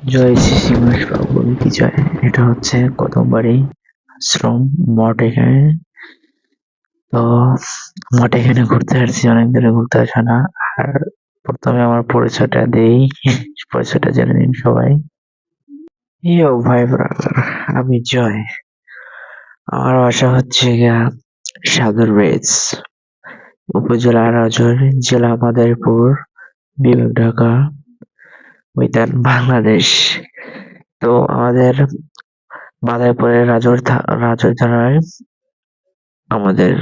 জয় শ্রী শ্রীনিবাস বাবুর কি জয়। এটা হচ্ছে কদমবাড়ি আশ্রম মঠ এখানে। তো মঠ এখানে ঘুরতে আসছি, অনেক দিনে ঘুরতে আসা না। আর প্রথমে আমার পরিচয়টা দেই, পরিচয়টা জেনে নিন সবাই। ইয়ো ভাই ব্রাদার, আমি জয়। আমার বাসা হচ্ছে গিয়া সাগর ব্রিজ, উপজেলা রাজৈর, জেলা মাদারীপুর, বিভাগ ঢাকা, বিধান বাংলাদেশ। তো আমাদের মাদারীপুরের রাজৈর থানায় আমাদের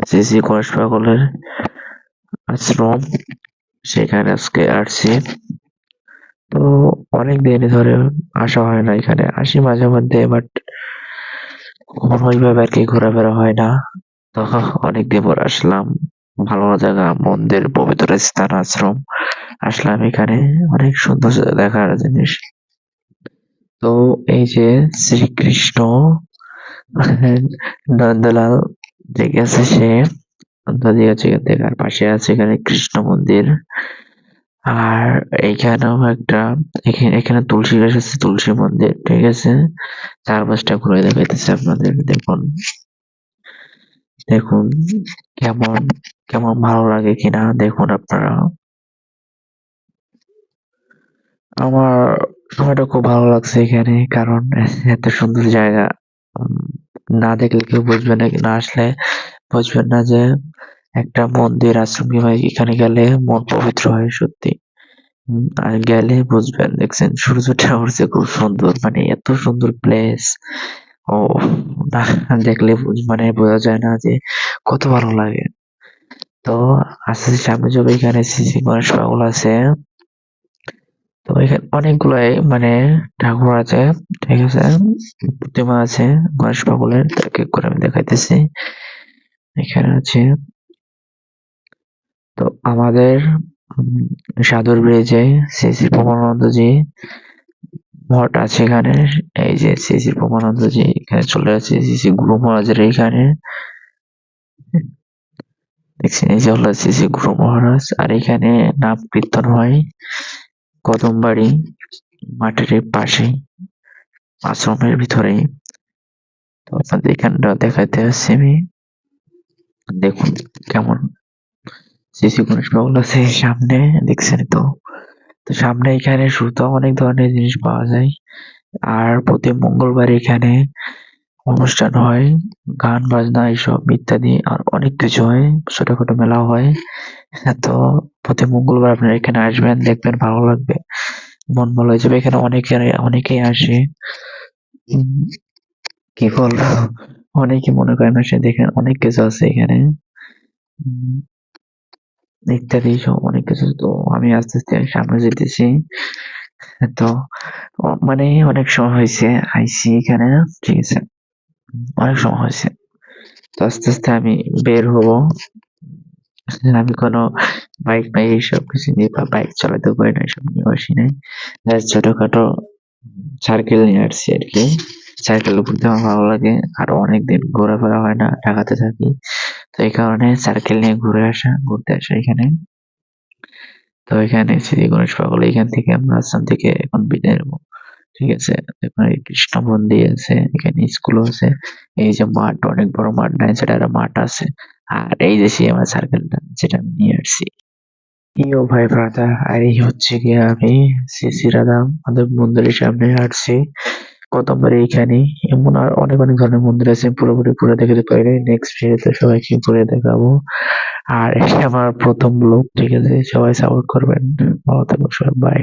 শ্রী গণেশ পাগলের আশ্রম, সেখানে আজকে আসছি। তো অনেক দিন ধরে আসা হয় না, এখানে আসি মাঝে মধ্যে, বাট কখনো ওইভাবে আর কি ঘোরাফেরা হয় না। তো অনেকদিন পর আসলাম, ভালো জায়গা, মন্দির, পবিত্র স্থান, আশ্রম আসলাম এখানে। অনেক সুন্দর দেখার জিনিস। তো এই যে শ্রীকৃষ্ণ নন্দলাল যে গেছে, সে নদী আছে এখান থেকে, আর পাশে আছে এখানে কৃষ্ণ মন্দির। আর এইখানেও একটা, এখানে তুলসী গাছ আছে, তুলসী মন্দির, ঠিক আছে। চারপাশটা ঘুরে দেখাইতেছে আপনাদের, দেখুন দেখুন কেমন কেমন ভালো লাগে কিনা দেখুন আপনারা। আমার সময়টা খুব ভালো লাগছে এখানে, কারণ এত সুন্দর জায়গা। উম, না দেখলে কেউ বুঝবে না, না আসলে বুঝবেন না যে একটা মন্দির, আশ্রম কিংবা এখানে গেলে মন পবিত্র হয় সত্যি। আর গেলে বুঝবেন, দেখছেন সূর্যটা উঠছে খুব সুন্দর, মানে এত সুন্দর প্লেস। ও, না দেখলে মানে বোঝা যায় না যে কত ভালো লাগে। তো আস্তে আস্তে সামনে যাবে, এখানে শ্রী গণেশ পাগল আছে। তো এখানে অনেকগুলাই মানে ঠাকুর আছে, ঠিক আছে, প্রতিমা আছে গণেশ পাগলের, এক এক করে আমি দেখাইতেছি। এখানে আছে। তো আমাদের সাধুর ব্রিজে শ্রী শ্রী প্রমানন্দজি মঠ আছে এখানে। এই যে শ্রী শ্রী প্রমানন্দজি এখানে চলে আসছে, শ্রী শ্রী গুরু মহারাজের এইখানে দেখছেন। এই যে হলো শ্রী শ্রী গুরু মহারাজ, আর এখানে নাম কীর্তন হয় কদমবাড়ি মাঠের এই পাশেই, আশ্রমের ভিতরেই। তো আপনাদের এখানটা দেখাইতে আসছি আমি, দেখুন কেমন শ্রী শ্রী গণেশ বাউল আছে সামনে, দেখছেন তো। তো সামনে এখানে সুতো অনেক ধরনের জিনিস পাওয়া যায়। আর প্রতি মঙ্গলবার এখানে অনুষ্ঠান হয়, গান বাজনা এইসব ইত্যাদি, আর অনেক কিছু হয়, ছোটখাটো মেলাও হয়। তো প্রতি মঙ্গলবার আপনারা এখানে আসবেন, দেখবেন ভালো লাগবে, মন ভালো হয়ে যাবে। এখানে অনেকেই আসে। উম, কি বলবো, অনেকে মনে করেন আসে, দেখেন অনেক কিছু আছে এখানে। উম, ইত্যাদি সব অনেক কিছু। তো আমি আস্তে আস্তে সামনে যেতেছি। তো মানে অনেক সময় হয়েছে আইসি এখানে, ঠিক আছে, অনেক সময় হয়েছে। তো আস্তে আস্তে আমি বের হব। আমি কোনো বাইক নাই, এইসব কিছু নিয়ে বা বাইক চালাতে পারি না, এসব নিয়ে আসি নাই। জাস্ট ছোটখাটো সার্কেল নিয়ে আসছি আর কি। সার্কেল ঘুরতে আমার ভালো লাগে, আর অনেকদিন ঘোরাফেরা হয় না, ঢাকাতে থাকি। তো এই কারণে সার্কেল নিয়ে ঘুরতে আসা এখানে। তো এখানে শ্রী গণেশ পাগল, এখান থেকে আমরা আসাম থেকে এখন বিদায় নেবো, ঠিক আছে। এখানে কৃষ্ণ মন্দির আছে, এখানে স্কুল আছে। এই যে মাঠ, অনেক বড় মাঠ, নাই সেটা একটা মাঠ আছে। আর এই যে সেই আমার সার্কেলটা যেটা আমি নিয়ে আসছি। ইয়ো ভাই ব্রাদার, আর এই হচ্ছে গিয়ে আমি শ্রী শ্রী রাধা মাধব মন্দিরের সামনে আসছি, কদমবাড়ি এইখানে। এমন আর অনেক অনেক ধরনের মন্দির আছে, পুরোপুরি ঘুরে দেখাতে পারি। নেক্সট ভিডিওতে সবাইকে ঘুরে দেখাবো। আর এটা আমার প্রথম ব্লগ, ঠিক আছে, সবাই সাপোর্ট করবেন। ভালো থাকবেন সবাই, বাই।